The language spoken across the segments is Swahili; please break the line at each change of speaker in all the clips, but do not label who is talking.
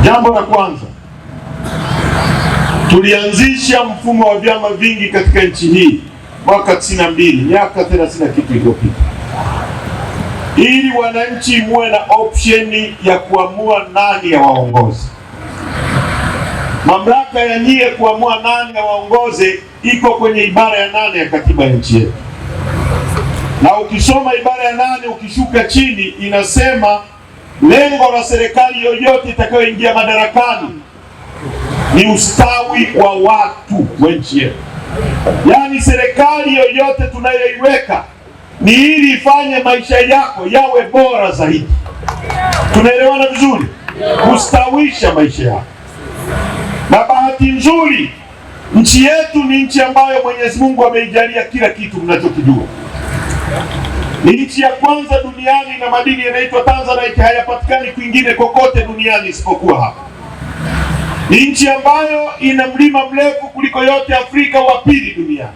Jambo la kwanza, tulianzisha mfumo wa vyama vingi katika nchi hii mwaka 92, miaka 30 kitu iliyopita, ili wananchi muwe na option ya kuamua nani ya waongozi. Mamlaka ya nyie kuamua nani ya waongoze iko kwenye ibara ya 8 ya katiba ya nchi yetu, na ukisoma ibara ya 8 ukishuka chini inasema lengo la serikali yoyote itakayoingia madarakani ni ustawi wa watu wa nchi yetu. Yaani serikali yoyote tunayoiweka ni ili ifanye maisha yako yawe bora zaidi. Tunaelewana vizuri? Kustawisha maisha yako. Na bahati nzuri nchi yetu ni nchi ambayo Mwenyezi Mungu ameijalia kila kitu mnachokijua. Ni nchi ya kwanza duniani na madini yanaitwa Tanzanite hayapatikani kwingine kokote duniani isipokuwa hapa. Ni nchi ambayo ina mlima mrefu kuliko yote Afrika, wa pili duniani.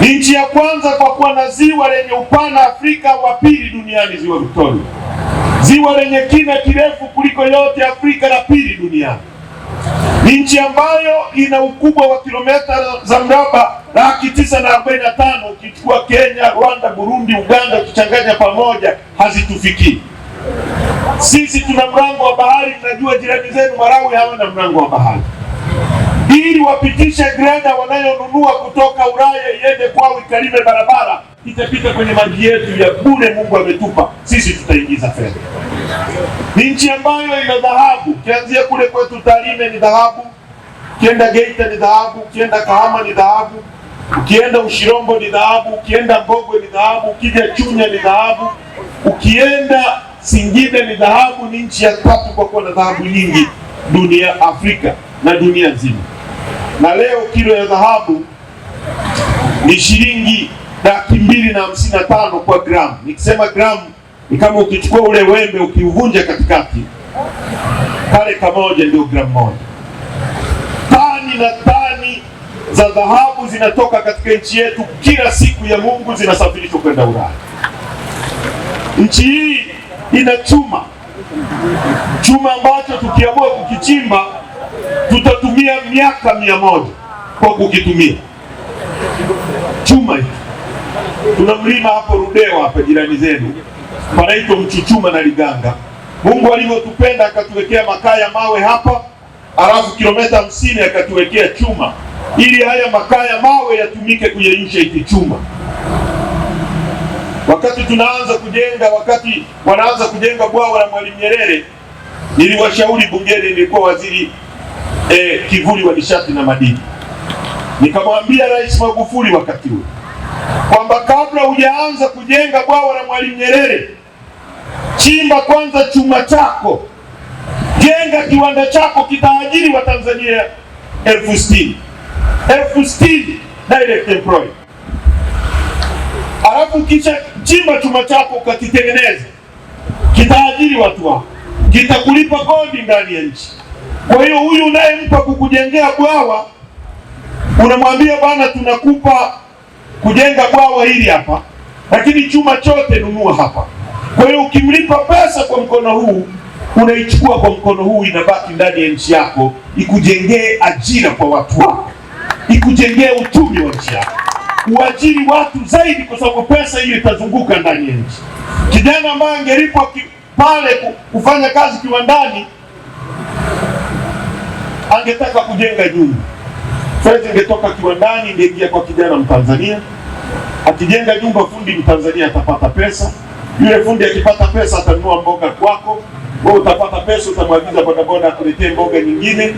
Ni nchi ya kwanza kwa kuwa na ziwa lenye upana Afrika, wa pili duniani, ziwa Victoria. Ziwa lenye kina kirefu kuliko yote Afrika, la pili duniani. Ni nchi ambayo ina ukubwa wa kilomita za mraba 945, ukichukua Kenya, Rwanda, Burundi, Uganda ukichanganya pamoja hazitufikii. Sisi tuna mlango wa bahari, mnajua jirani zenu Malawi hawana mlango wa bahari. Ili wapitishe greda wanayonunua kutoka Ulaya iende kwao ikalime barabara, itapita kwenye maji yetu ya bure Mungu ametupa, sisi tutaingiza fedha. Ni nchi ambayo ina dhahabu, kianzia kule kwetu Tarime ni dhahabu, ukienda Geita ni dhahabu, ukienda Kahama ni dhahabu, ukienda Ushirombo ni dhahabu, ukienda Mbogwe ni dhahabu, ukija Chunya ni dhahabu, ukienda Singida ni dhahabu. Ni nchi ya 3 kwa kuwa na dhahabu nyingi dunia, Afrika na dunia nzima. Na leo kilo ya dhahabu ni shilingi 255 kwa gramu. Nikisema gramu ni kama ukichukua ule wembe ukiuvunja katikati, kale kamoja ndio gramu moja. Tani na tani za dhahabu zinatoka katika nchi yetu kila siku ya Mungu, zinasafirishwa kwenda Ulaya. Nchi hii ina chuma ambacho tukiamua kukichimba tutatumia miaka 100 kwa kukitumia. Chuma hii tuna mlima hapo Rudewa hapa jirani zenu panaitwa Mchuchuma na Liganga. Mungu alivyotupenda akatuwekea makaa ya mawe hapa, alafu kilomita 50 akatuwekea chuma ili haya makaa ya mawe yatumike kuyeyusha hiki chuma. Wakati wanaanza kujenga bwawa la Mwalimu Nyerere, niliwashauri bungeni, nilikuwa waziri kivuli wa nishati na madini, nikamwambia Rais Magufuli wakati huo kwamba kabla hujaanza kujenga bwawa la Mwalimu Nyerere, chimba kwanza chuma chako, jenga kiwanda chako, kitaajiri wa Tanzania 60,000 direct employee. Alafu kisha chimba chuma chako ukakitengeneza, kitaajiri watu wako, kitakulipa kodi ndani ya nchi. Kwa hiyo huyu unayempa kukujengea bwawa unamwambia bwana, tunakupa kujenga bwawa hili hapa, lakini chuma chote nunua hapa. Kwa hiyo ukimlipa pesa kwa mkono huu, unaichukua kwa mkono huu, inabaki ndani ya nchi yako, ikujengee ajira kwa watu wako, ikujengee uchumi wa nchi yako, uajiri watu zaidi, kwa sababu pesa hiyo itazunguka ndani ya nchi. Kijana ambaye angelipwa pale kufanya kazi kiwandani angetaka kujenga nyumba, fedha ingetoka kiwandani ingeingia kwa kijana Mtanzania. Akijenga nyumba, fundi Mtanzania atapata pesa. Yule fundi akipata pesa atanunua mboga kwako, wewe utapata pesa, utamwagiza bodaboda akuletee mboga nyingine.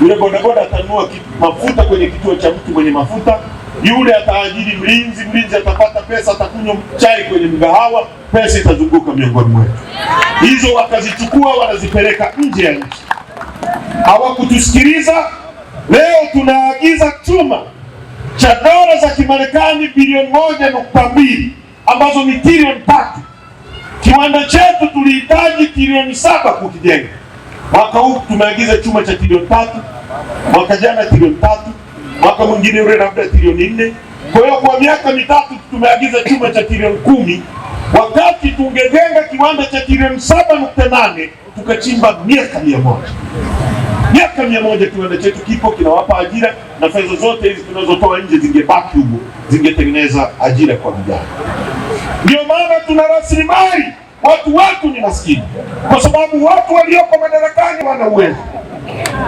Yule bodaboda atanunua mafuta kwenye kituo cha mtu mwenye mafuta. Yule ataajiri mlinzi atapata pesa, atakunywa chai kwenye mgahawa, pesa itazunguka miongoni mwetu. Hizo wakazichukua wanazipeleka nje ya nchi. Hawakutusikiliza. Leo tunaagiza chuma cha dola za Kimarekani bilioni 1.2 ambazo ni trilioni 3. Kiwanda chetu tulihitaji trilioni 7 kukijenga. Mwaka huu tumeagiza chuma cha trilioni 3, mwaka jana trilioni 3, mwaka mwingine ule labda trilioni 4. Kwa hiyo kwa miaka mitatu tumeagiza chuma cha trilioni 10, wakati tungejenga kiwanda cha trilioni 7.8 tukachimba miaka 100. Miaka 100 kiwanda chetu kipo kinawapa ajira, na fedha zote hizi tunazotoa nje zingebaki huko, zingetengeneza ajira kwa vijana. Ndio maana tuna rasilimali, watu wetu ni maskini kwa sababu watu walioko madarakani wana uwezo.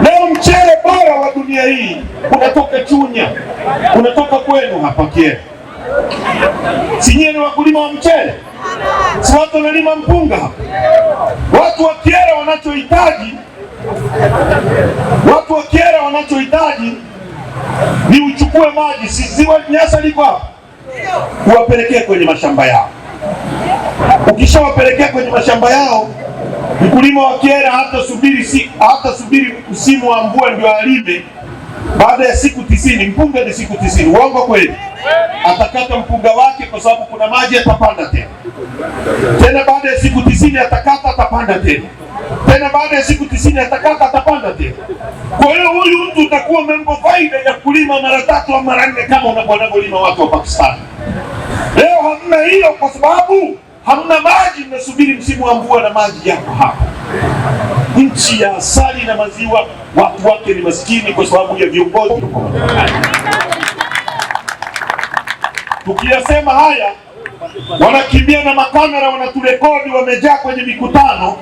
Leo mchele bora wa dunia hii unatoka Chunya, unatoka kwenu hapa Kyela. Si nyinyi ni wakulima wa mchele? Si watu wanalima mpunga hapa? Watu wa Kyela wanachohitaji ni uchukue maji, si ziwa Nyasa liko hapa, uwapelekee kwenye mashamba yao. Ukishawapelekea kwenye mashamba yao, mkulima wa Kyela hata subiri msimu wa mvua ndio alime. Baada ya siku 90, mpunga ni siku 90, uongo kweli? Atakata mpunga wake kwa sababu kuna maji, atapanda tena. Tena baada ya siku 90 atakata, atapanda tena. Tena baada ya siku 90 atakata, atapanda tena. Kwa hiyo huyu mtu utakuwa umempa faida ya kulima mara 3 au mara 4 kama unavyolima watu wa Pakistan. Leo hamna hiyo kwa sababu hamna maji, mnasubiri msimu wa mvua na maji yako hapa. Nchi ya asali na maziwa, watu wake ni maskini kwa sababu ya viongozi. Tukiyasema haya, wanakimbia na makamera, wanaturekodi, wamejaa kwenye mikutano.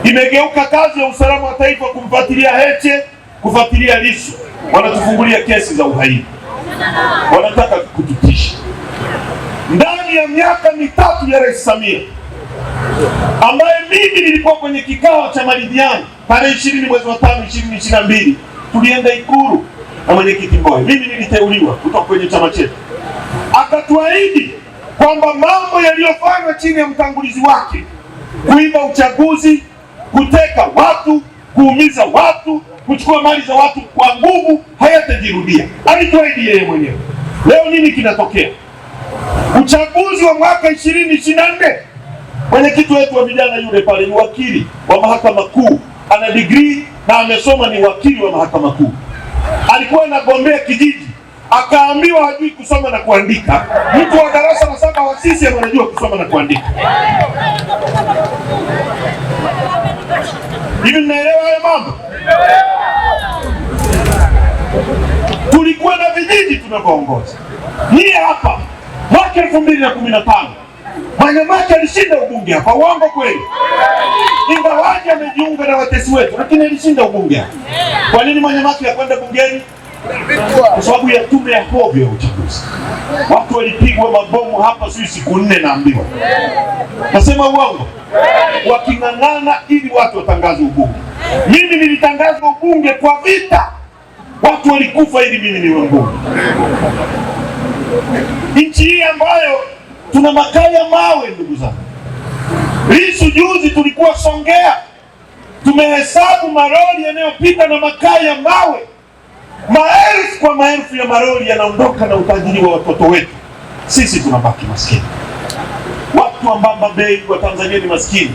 Imegeuka kazi ya usalama wa taifa kumfuatilia Heche, kufuatilia Lissu. Wanatufungulia kesi za uhaini, wanataka kututisha. Ndani ya miaka 3 ya Rais Samia, ambaye mimi nilikuwa kwenye kikao cha maridhiano tarehe 20 mwezi wa 5 2022, tulienda Ikulu na mwenyekiti Mbowe. Mimi niliteuliwa kutoka kwenye chama chetu, akatuahidi kwamba mambo yaliyofanywa chini ya mtangulizi wake, kuiba uchaguzi, kuteka watu, kuumiza watu, kuchukua mali za watu kwa nguvu, hayatajirudia. Alituahidi yeye mwenyewe. Leo nini kinatokea? Uchaguzi wa mwaka 2024, mwenyekiti wetu wa vijana yule pale ni wakili wa mahakama kuu, ana degree na amesoma, ni wakili wa mahakama kuu. Alikuwa anagombea kijiji, akaambiwa hajui kusoma na kuandika. Mtu wa darasa la 7 wa CCM anajua kusoma na kuandika. Hivi mnaelewa haya mambo? Tulikuwa na vijiji tunavyoongoza. Ni hapa mwaka 2015 Mwanyamake alishinda ubunge hapa, uongo kweli? Ingawaje amejiunga na watesi wetu, lakini alishinda ubunge hapa. Kwa nini Mwanyamake hakwenda bungeni? Kwa sababu ya tume ya hovyo ya uchaguzi. Watu walipigwa mabomu hapa siku 4 naambiwa. Nasema uongo? Waking'ang'ana ili watu watangaze ubunge. Mimi nilitangaza ubunge kwa vita. Watu walikufa ili mimi niwe mbunge. Nchi hii ambayo tuna makaa ya mawe, ndugu zangu. Lissu juzi tulikuwa Songea, tumehesabu maroli yanayopita na makaa ya mawe. Maelfu kwa maelfu ya maroli yanaondoka na utajiri wa watoto wetu. Sisi tunabaki maskini. Watu wa Mbamba Bay wa Tanzania ni maskini.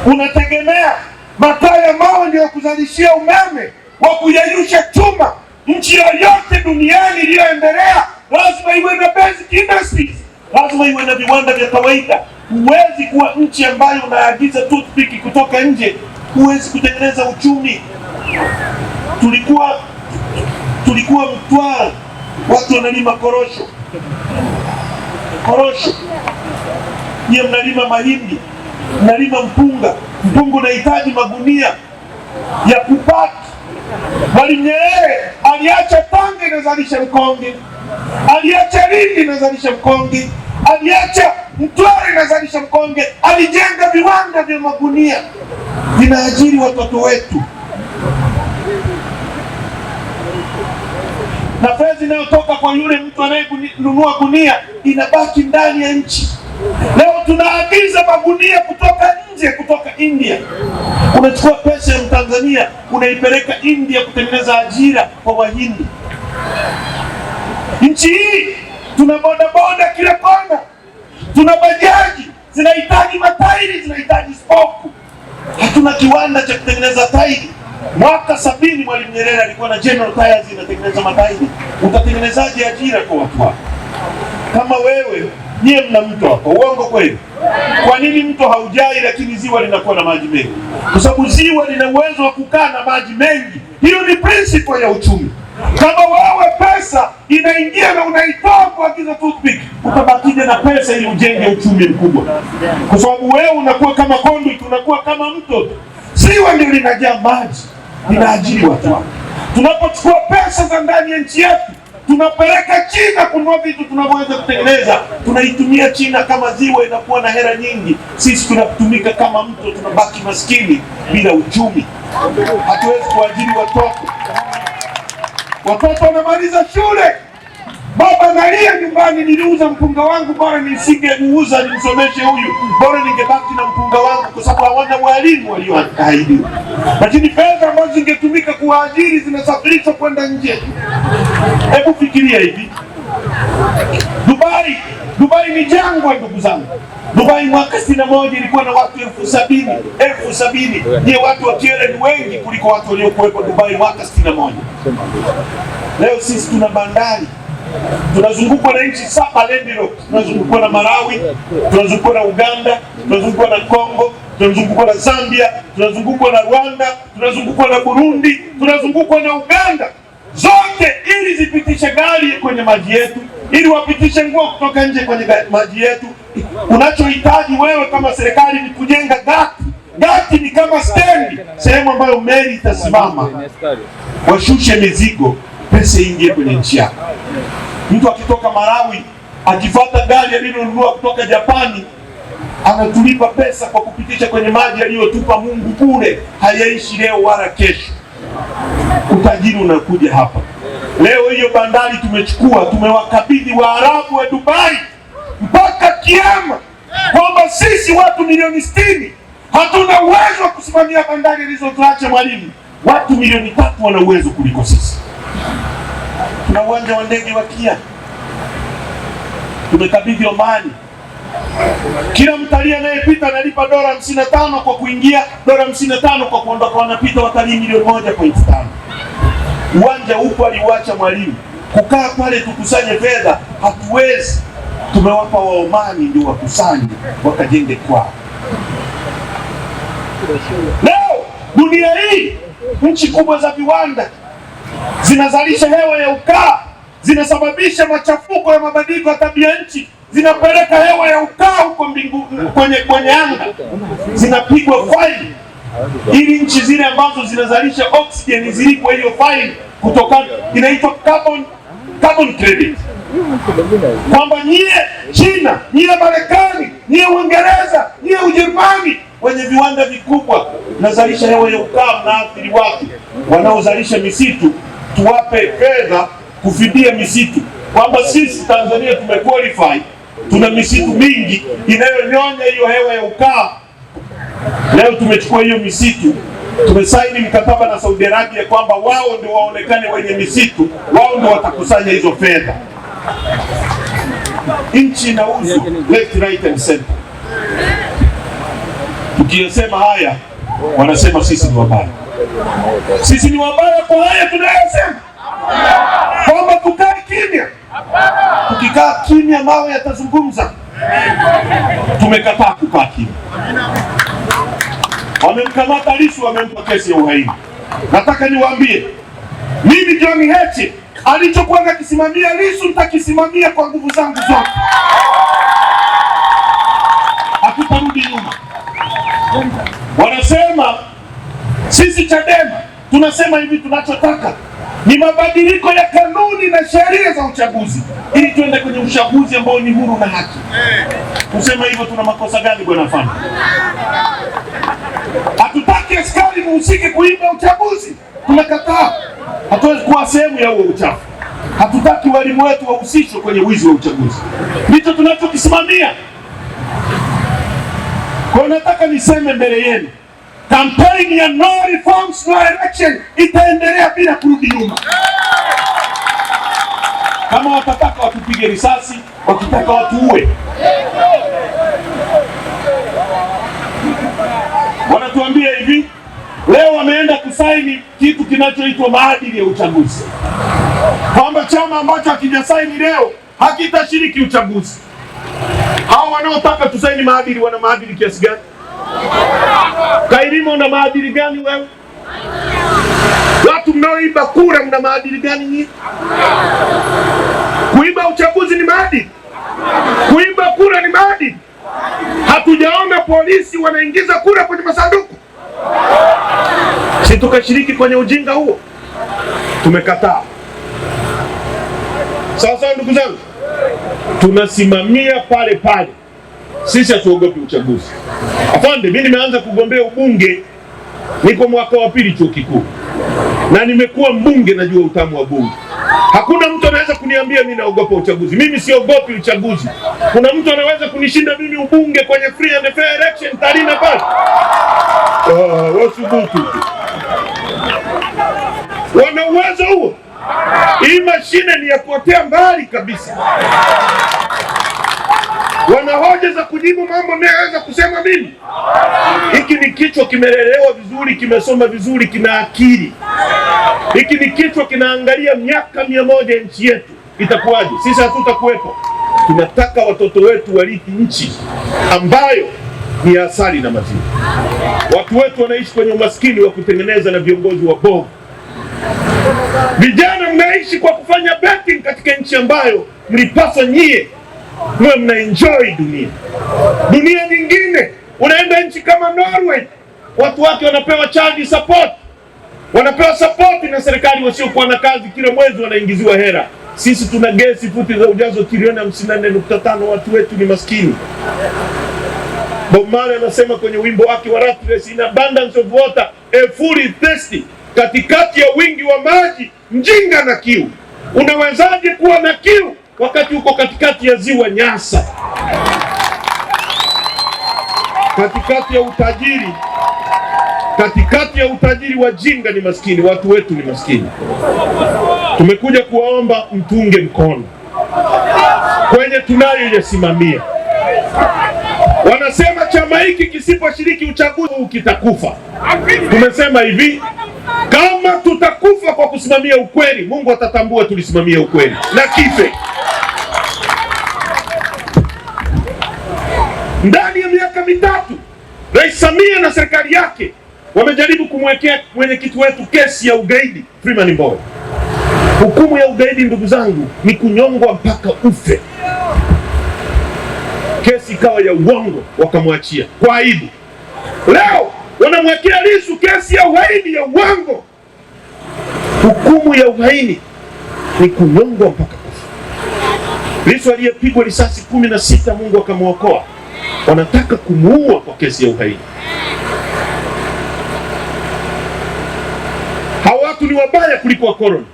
Unategemea makaa ya mawe ndio kuzalishia umeme wa kuyayusha chuma. Nchi yoyote duniani iliyoendelea lazima iwe na basic industries, lazima iwe na viwanda vya kawaida. Huwezi kuwa nchi ambayo unaagiza toothpick kutoka nje, huwezi kutengeneza uchumi. Tulikuwa Mtwara, watu wanalima korosho. Nyie mnalima mahindi, mnalima mpunga. Mpunga unahitaji magunia ya kupaki. Mwalimu Nyerere aliacha Tanga inazalisha mkonge, aliacha Lindi inazalisha mkonge, aliacha Mtwara inazalisha mkonge. Alijenga viwanda vya magunia vinaajiri watoto wetu, na fedha inayotoka kwa yule mtu anayenunua gunia inabaki ndani ya nchi. Leo tunaagiza magunia kutoka nje, kutoka India. Unachukua pesa ya Mtanzania unaipeleka India kutengeneza ajira kwa Wahindi. Nchi hii tuna bodaboda kila kona, tuna bajaji zinahitaji matairi, zinahitaji spoku. Hatuna kiwanda cha kutengeneza tairi. Mwaka 70 Mwalimu Nyerere alikuwa na General Tyres inatengeneza matairi. Utatengenezaje ajira kwa watu wako? Kama wewe Nyie mna mto hapo, uongo kweli? Kwa nini mto haujai lakini ziwa linakuwa na maji mengi? Kwa sababu ziwa lina uwezo wa kukaa na maji mengi. Hiyo ni principle ya uchumi. Kama wewe pesa inaingia na unaitoa kuagiza toothpick, utabakije na pesa ili ujenge uchumi mkubwa? Kwa sababu wewe unakuwa kama conduit, unakuwa kama mto. Ziwa ndio linajaa maji, linaajiri watu wake. Tunapochukua pesa za ndani ya nchi yetu tunapeleka China kununua vitu tunavyoweza kutengeneza, tunaitumia China kama ziwa, inakuwa na hela nyingi. Sisi tunatumika kama mto, tunabaki maskini bila uchumi. Hatuwezi kuajiri watoto wanamaliza shule, baba analia nyumbani, niliuza mpunga wangu, bora nisingemuuza nimsomeshe huyu, bora ningebaki na mpunga wangu, kwa sababu hawana walimu walioahidiwa. Lakini fedha ambazo zingetumika kuwaajiri zinasafirishwa kwenda nje. Hebu fikiria hivi, Dubai ni jangwa ndugu zangu. Dubai mwaka 61 ilikuwa na watu 70,000. Je, watu wa Kyela ni wengi kuliko watu waliokuwepo Dubai mwaka 61. Leo sisi tuna bandari, tunazungukwa na nchi 7 landlocked. Tunazungukwa na Malawi, tunazungukwa na Uganda, tunazungukwa na Kongo, tunazungukwa na Zambia, tunazungukwa na Rwanda, tunazungukwa na Burundi, tunazungukwa na Uganda. Zote ili zipitishe gari kwenye maji yetu, ili wapitishe nguo kutoka nje kwenye maji yetu. Unachohitaji wewe kama serikali ni kujenga gati. Gati ni kama stendi, sehemu ambayo meli itasimama, washushe mizigo, pesa ingie kwenye nchi yako. Mtu akitoka Malawi akifuata gari alilonunua kutoka Japani, anatulipa pesa kwa kupitisha kwenye maji aliyotupa Mungu bure, hayaishi leo wala kesho. Utajiri unakuja hapa. Leo hiyo bandari tumechukua, tumewakabidhi Waarabu wa Dubai mpaka kiama, kwamba sisi watu milioni 60 hatuna uwezo wa kusimamia bandari ilizotuacha Mwalimu. Watu milioni 3 wana uwezo kuliko sisi. Tuna uwanja wa ndege wa Kia, tumekabidhi Omani. Kila mtalii anayepita analipa $55 kwa kuingia, $55 kwa kuondoka, wanapita watalii milioni 1.5. Uwanja upo aliuacha Mwalimu. Kukaa pale tukusanye fedha hatuwezi. Tumewapa wa Omani ndio wakusanye wakajenge kwao. Leo dunia hii nchi kubwa za viwanda zinazalisha hewa ya ukaa, zinasababisha machafuko ya mabadiliko ya tabia nchi, zinapeleka hewa ya ukaa huko mbinguni, kwenye anga, zinapigwa faini ili nchi zile ambazo zinazalisha oxygen zilipwe hiyo faini, kutokana inaitwa carbon credit, kwamba nyie China, nyie Marekani, nyie Uingereza, nyie Ujerumani wenye viwanda vikubwa nazalisha hewa ya ukaa, mnaathiri watu wanaozalisha misitu, tuwape fedha kufidia misitu, kwamba sisi Tanzania tumequalify, tuna misitu mingi inayonyonya hiyo hewa ya ukaa. Leo tumechukua hiyo misitu, tumesaini mkataba na Saudi Arabia kwamba wao ndio waonekane wenye misitu, wao ndio watakusanya hizo fedha. Nchi inauzwa left, right and center. Tukiyasema haya wanasema sisi ni wabaya. Sisi ni wabaya kwa haya tunayosema, kwamba tukae kimya. Tukikaa kimya mawe yatazungumza. Tumekataa kukaa kimya. Wamemkamata Lissu, wamempa kesi ya uhaini. Nataka niwaambie, mimi John Heche alichokuwa nakisimamia Lissu nitakisimamia kwa nguvu zangu zote. Hatutarudi nyuma. Wanasema sisi Chadema tunasema hivi, tunachotaka ni mabadiliko ya kanuni na sheria za uchaguzi ili tuende kwenye uchaguzi ambao ni huru na haki. Kusema hivyo tuna makosa gani bwana Fani? Hatutaki askari muhusike kuiba uchaguzi. Tunakataa. Hatuwezi kuwa sehemu ya huo uchafu. Hatutaki walimu wetu wahusishwe kwenye wizi wa uchaguzi. Ndicho tunachokisimamia. Kwa nataka niseme mbele yenu, kampeni ya no reforms no election itaendelea bila kurudi nyuma. Kama watataka watupige risasi, wakitaka watuue. Wanatuambia hivi, leo wameenda kusaini kitu kinachoitwa maadili ya uchaguzi, kwamba chama ambacho hakijasaini leo hakitashiriki uchaguzi. Hao wanaotaka tusaini maadili wana maadili kiasi gani? Kailima una maadili gani wewe? Watu mnaoiba kura mna maadili gani nyinyi? Kuiba uchaguzi ni maadili? Kuiba kura ni maadili? Hatujaona polisi wanaingiza kura kwenye masanduku. Si tukashiriki kwenye ujinga huo? Tumekataa. Sawa sawa ndugu zangu, tunasimamia pale pale. Sisi hatuogopi uchaguzi. Afande, mimi nimeanza kugombea ubunge, niko mwaka wa pili chuo kikuu, na nimekuwa mbunge, najua utamu wa bunge. Hakuna mtu anaweza kuniambia mimi naogopa uchaguzi. Mimi siogopi uchaguzi. Kuna mtu anaweza kunishinda mimi ubunge kwenye free and fair election Tarime pale? Wasubutu. Wana uwezo huo? Hii mashine ni ya kuotea mbali kabisa. Wana hoja za kujibu mambo naweza kusema mimi. Hiki ni kichwa kimelelewa vizuri, kimesoma vizuri, kina akili. Hiki ni kichwa kinaangalia miaka 100 nchi yetu itakuwaje. Sisi hatutakuwepo. Tunataka watoto wetu warithi nchi ambayo ni asali na maziwa. Watu wetu wanaishi kwenye umaskini wa kutengeneza na viongozi wa bovu. Vijana mnaishi kwa kufanya betting katika nchi ambayo mlipaswa nyie mwe mna enjoy dunia. Dunia nyingine, unaenda nchi kama Norway, watu wake wanapewa child support. Wanapewa support na serikali, wasiokuwa na kazi kila mwezi wanaingiziwa hela. Sisi tuna gesi futi za ujazo trilioni 54.5, watu wetu ni maskini. Bob Marley anasema kwenye wimbo wake wa Rattles, in abundance of water a fool thirsty. Katikati ya wingi wa maji mjinga na kiu. Unawezaje kuwa na kiu wakati uko katikati ya ziwa Nyasa? Katikati ya utajiri wa jinga ni maskini, watu wetu ni maskini. Tumekuja kuwaomba mtunge mkono kwenye tunayoyasimamia. Wanasema chama hiki kisiposhiriki uchaguzi kitakufa. Tumesema hivi, kama tutakufa kwa kusimamia ukweli, Mungu atatambua tulisimamia ukweli na kife. Ndani ya miaka mitatu, Rais Samia na serikali yake wamejaribu kumwekea mwenyekiti wetu kesi ya ugaidi Freeman Mbowe. Hukumu ya ugaidi, ndugu zangu, ni kunyongwa mpaka ufe. Kesi ikawa ya uongo, wakamwachia kwa aibu. Leo wanamwekea Lissu kesi ya uhaini ya uongo. Hukumu ya uhaini ni kunyongwa mpaka kufa. Lissu aliyepigwa risasi 16, Mungu akamwokoa. Wanataka kumuua kwa kesi ya uhaini. Hawa watu ni wabaya kuliko wakoloni.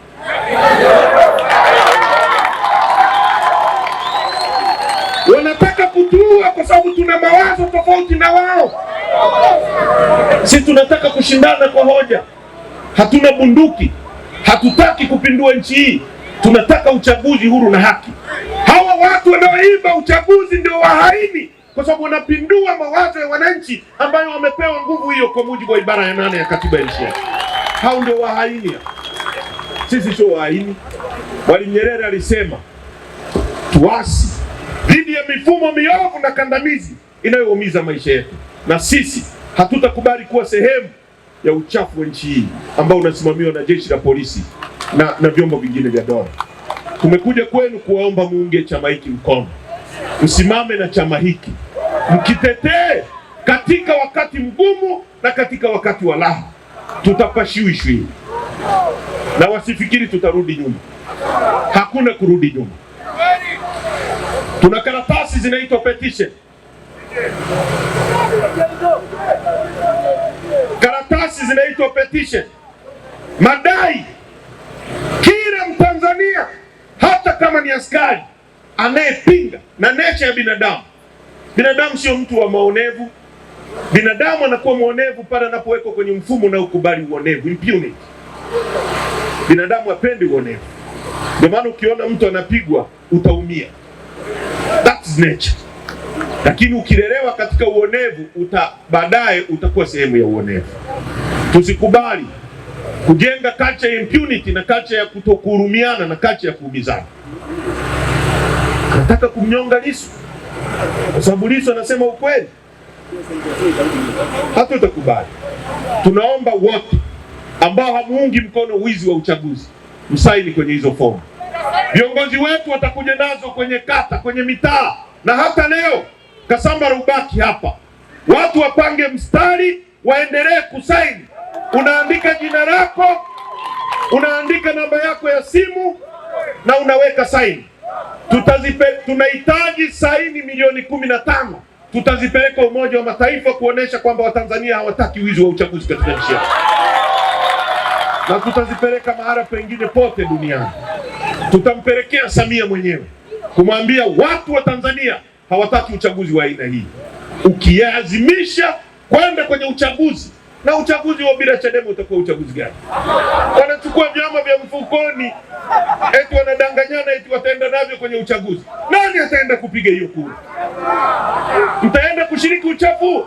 Wanataka kutuua kwa sababu tuna mawazo tofauti na wao. Sisi tunataka kushindana kwa hoja. Hatuna bunduki. Hatutaki kupindua nchi hii. Tunataka uchaguzi huru na haki. Hawa watu wanaoiba uchaguzi ndio wahaini, kwa sababu wanapindua mawazo ya wananchi ambayo wamepewa nguvu hiyo kwa mujibu wa ibara ya 8 ya katiba ya nchi yetu. Hao ndio wahaini. Sisi sio wahaini. Mwalimu Nyerere alisema tuasi dhidi ya mifumo miovu na kandamizi inayoumiza maisha yetu, na sisi hatutakubali kuwa sehemu ya uchafu wa nchi hii ambao unasimamiwa na jeshi la polisi na vyombo vingine vya dola. Tumekuja kwenu kuwaomba muunge chama hiki mkono, msimame na chama hiki, mkitetee katika wakati mgumu na katika wakati wa raha. Tutapashiwishwi na wasifikiri tutarudi nyuma. Hakuna kurudi nyuma. Tuna karatasi zinaitwa petition. Karatasi zinaitwa petition. Madai kila Mtanzania, hata kama ni askari, anayepinga na nature ya binadamu. Binadamu sio mtu wa maonevu. Binadamu anakuwa muonevu pale anapowekwa kwenye mfumo na ukubali uonevu, impunity. Binadamu hapendi uonevu. Ndio maana ukiona mtu anapigwa utaumia. That's nature. Lakini ukilelewa katika uonevu, baadaye utakuwa sehemu ya uonevu. Tusikubali kujenga culture ya impunity na culture ya kutokuhurumiana na culture ya kuumizana. Nataka kumnyonga Lissu. kwa sababu Lissu anasema ukweli. Hatutakubali. Tunaomba wote ambao hamuungi mkono wizi wa uchaguzi msaini kwenye hizo fomu. Viongozi wetu watakuja nazo kwenye kata, kwenye mitaa, na hata leo Kasamba Rubaki hapa, watu wapange mstari, waendelee kusaini. Unaandika jina lako, unaandika namba yako ya simu na unaweka saini. Tunahitaji saini milioni 15. Tutazipeleka Umoja wa Mataifa kuonesha kwamba Watanzania hawataki wizi wa uchaguzi katika nchi yetu, na tutazipeleka mahala pengine pote duniani. Tutampelekea Samia mwenyewe kumwambia watu wa Tanzania hawataki uchaguzi wa aina hii. Ukiazimisha kwenda kwenye uchaguzi, na uchaguzi wa bila Chadema utakuwa uchaguzi gani? Wanachukua vyama vya mfukoni, eti wanadanganyana eti wataenda navyo kwenye uchaguzi. Nani ataenda kupiga hiyo kura? Mtaenda kushiriki uchafu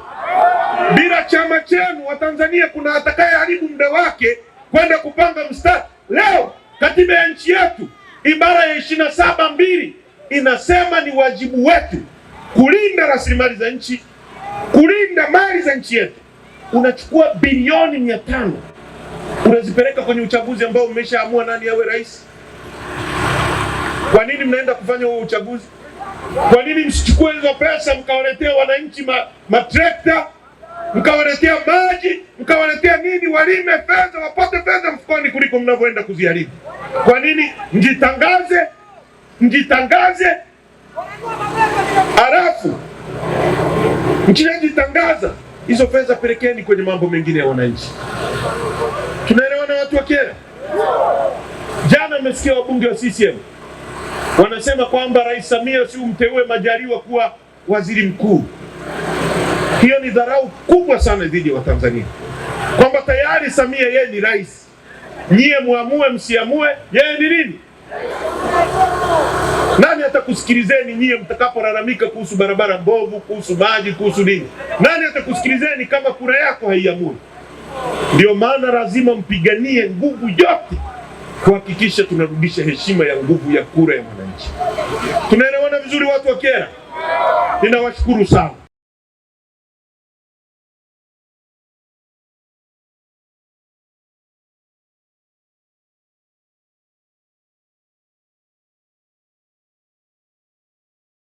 bila chama chenu. Watanzania kuna atakaye haribu muda wake kwenda kupanga mstari. Leo katiba ya nchi yetu ibara ya 27(2) inasema ni wajibu wetu kulinda rasilimali za nchi, kulinda mali za nchi yetu. Unachukua bilioni 500 unazipeleka kwenye uchaguzi ambao umeshaamua nani awe rais. Kwa nini mnaenda kufanya huo uchaguzi? Kwa nini msichukue hizo pesa mkawaletea wananchi matrekta, mkawaletea maji, mkawaletea nini, walime fedha, wapate fedha mfukoni kuliko mnavyoenda kuziharibu? Kwa nini mjitangaze halafu mkishajitangaza hizo fedha pelekeni kwenye mambo mengine ya wananchi? Tunaelewana watu wa Kyela? Jana mmesikia wabunge wa CCM wanasema kwamba Rais Samia si umteue Majaliwa kuwa waziri mkuu. Hiyo ni dharau kubwa sana dhidi ya Watanzania, kwamba tayari Samia yeye ni rais, nyie muamue msiamue, yeye ni nini? Nani atakusikilizeni nyie mtakapolalamika kuhusu barabara mbovu, kuhusu maji, kuhusu nini? Nani atakusikilizeni kama kura yako haiamui? Ndio maana lazima mpiganie nguvu yote kuhakikisha tunarudisha heshima ya nguvu ya kura ya mwananchi. Tunaelewana vizuri watu wa Kyela? Ninawashukuru sana.